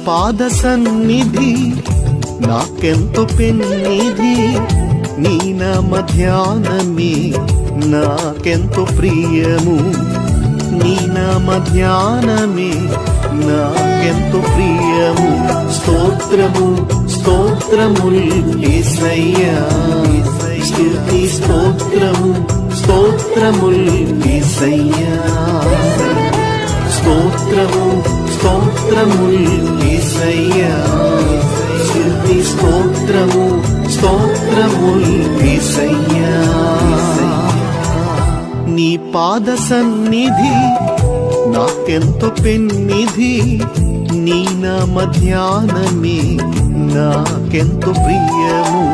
పాద సన్నిధి నాకెంతో పెన్నిధి, నీ నామ ధ్యానమే నాకెంతో ప్రియము, నీ నామ ధ్యానమే నాకెంతో ప్రియము. స్తోత్రము స్తోత్రములు యేసయ్యా, స్తుతి స్తోత్రము స్తోత్రములు యేసయ్యా, స్తోత్రము స్తోత్రములు యేసయ్యా, స్తుతి స్తోత్రము స్తోత్రములు యేసయ్యా. నీ పాద సన్నిధి నాకెంతో పెన్నిధి, నీ నామ ధ్యానమే నాకెంతో ప్రియము,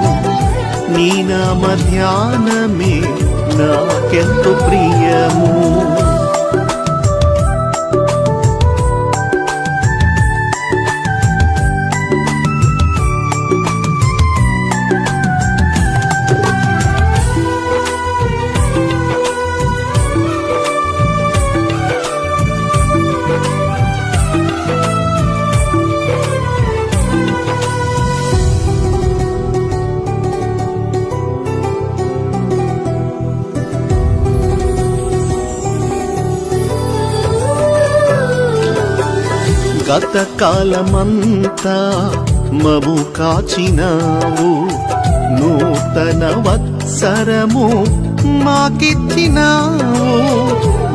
నీ నామ ధ్యానమే నాకెంతో ప్రియము. గత కాలమంతా మము కాచినావు, నూతన వత్సరము మాకిచ్చినావు.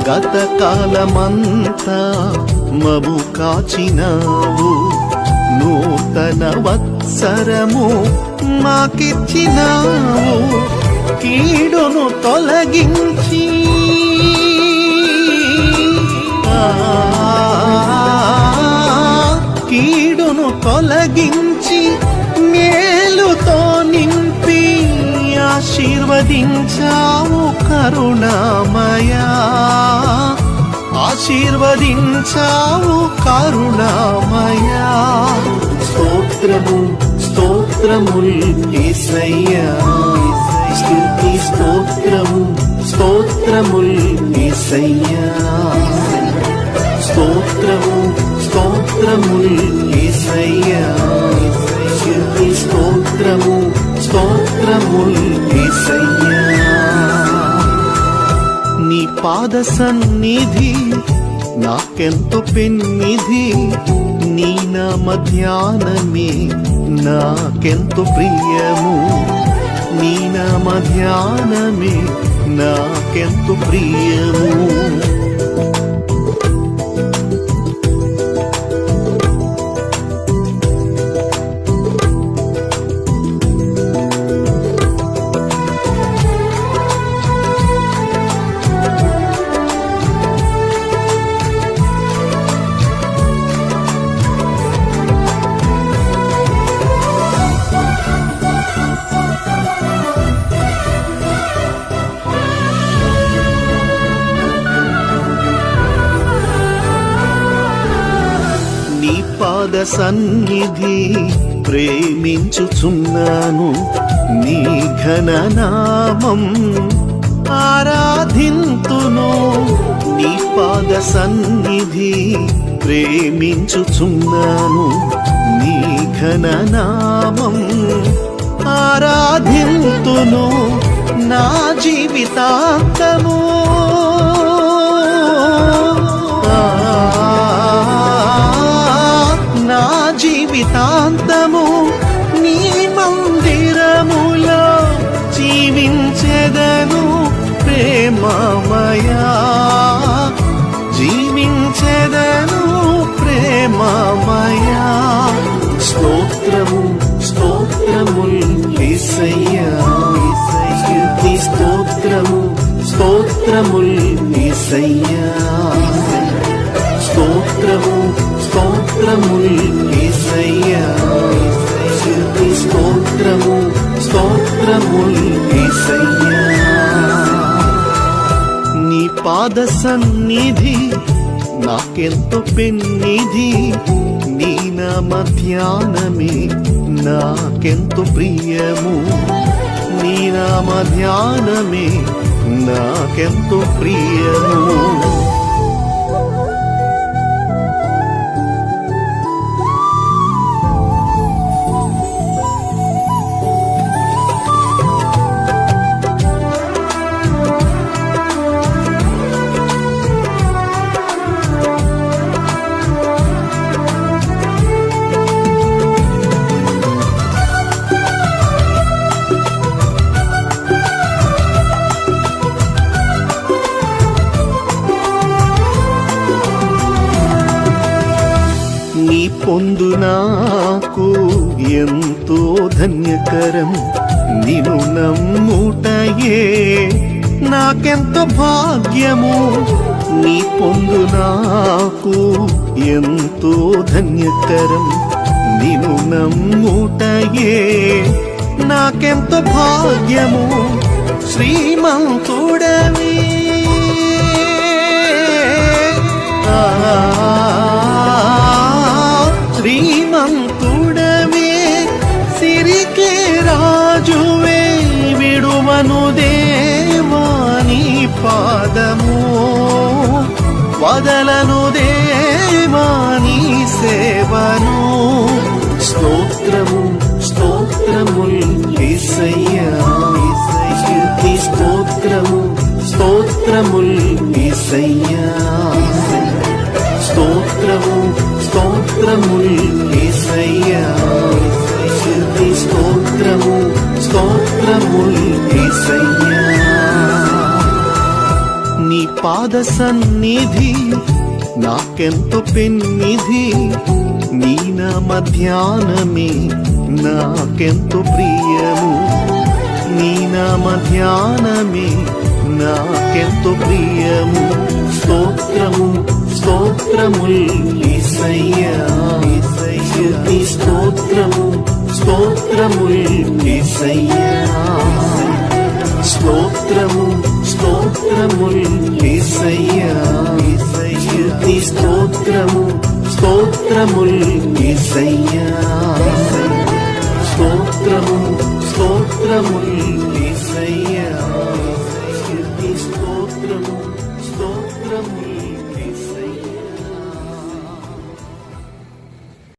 గత కాలమంతా మము కాచినావు, నూతన వత్సరము మాకిచ్చినావు. కీడును తొలగించి కీడును తొలగించి మేలుతో నింపి ఆశీర్వదించావు కరుణామయా, ఆశీర్వదించావు కరుణామయా. స్తోత్రము స్తోత్రములు యేసయ్యా, స్తుతి స్తోత్రము స్తోత్రములు యేసయ్యా, స్తోత్రము స్తోత్రములు యేసయ్యా, స్తుతి స్తోత్రము స్తోత్రములు యేసయ్యా. నీ పాద సన్నిధి నాకెంతో పెన్నిధి, నీ నామ ధ్యానమే నాకెంతో ప్రియము, నీ నామ ధ్యానమే నాకెంతో ప్రియము. పాద సన్నిధి ప్రేమించుచున్నాను, నీ ఘననామం ఆరాధింతును. నీ పాద సన్నిధి ప్రేమించుచున్నాను, నీ ఘననామం ఆరాధింతును. నా జీవితాంతము నా జీవితాంతము నీ మందిరములో జీవించెదను ప్రేమమయా, జీవించెదను ప్రేమమయా. స్తోత్రము స్తోత్రములు యేసయ్యా, స్తుతి స్తోత్రము స్తోత్రములు యేసయ్యా, స్తోత్రము స్తోత్రములు యేసయ్యా, స్తుతి స్తోత్రము స్తోత్రములు యేసయ్యా. నీ పాద సన్నిధి నాకెంతో పెన్నిధి, నీ నామ ధ్యానమే నాకెంతో ప్రియము, నీ నామ ధ్యానమే నాకెంతో ప్రియము. పొందు నాకు ఎంతో ధన్యకరం. నిన్ను నమ్ముటయే నాకెంతో భాగ్యము. నీ పొందు నాకు ఎంతో ధన్యకరం. నిన్ను నమ్ముటయే నాకెంతో భాగ్యము. శ్రీమంతుడవి శ్రీమంతుడవే సిరికే రాజువే విడువను దేవా నీ పాదము. వదలను దేవా నీ సేవను. స్తోత్రము స్తోత్రముల్ యేసయ్యా. స్తుతి స్తోత్రము స్తోత్రముల్ యేసయ్యా. స్తోత్రము స్తోత్రముల్ యేసయ్యా. స్తుతి స్తోత్రము స్తోత్రముల్ యేసయ్యా. నీ పాద సన్నిధి నాకెంతో పెన్నిధి. నీ నామ ధ్యానమే నాకెంతో ప్రియము. నీ నామ ధ్యానమే నాకెంతో ప్రియము. స్తోత్రము స్తోత్రముల్ యేసయ్యా. స్తుతి స్తోత్రము స్తోత్రముల్ యేసయ్యా. స్తోత్రము స్తోత్రముల్ యేసయ్యా. స్తుతి స్తోత్రము స్తోత్రముల్ యేసయ్యా. స్తోత్రము స్తోత్రముల్ యేసయ్యా. స్తుతి స్తోత్రము స్తోత్రముల్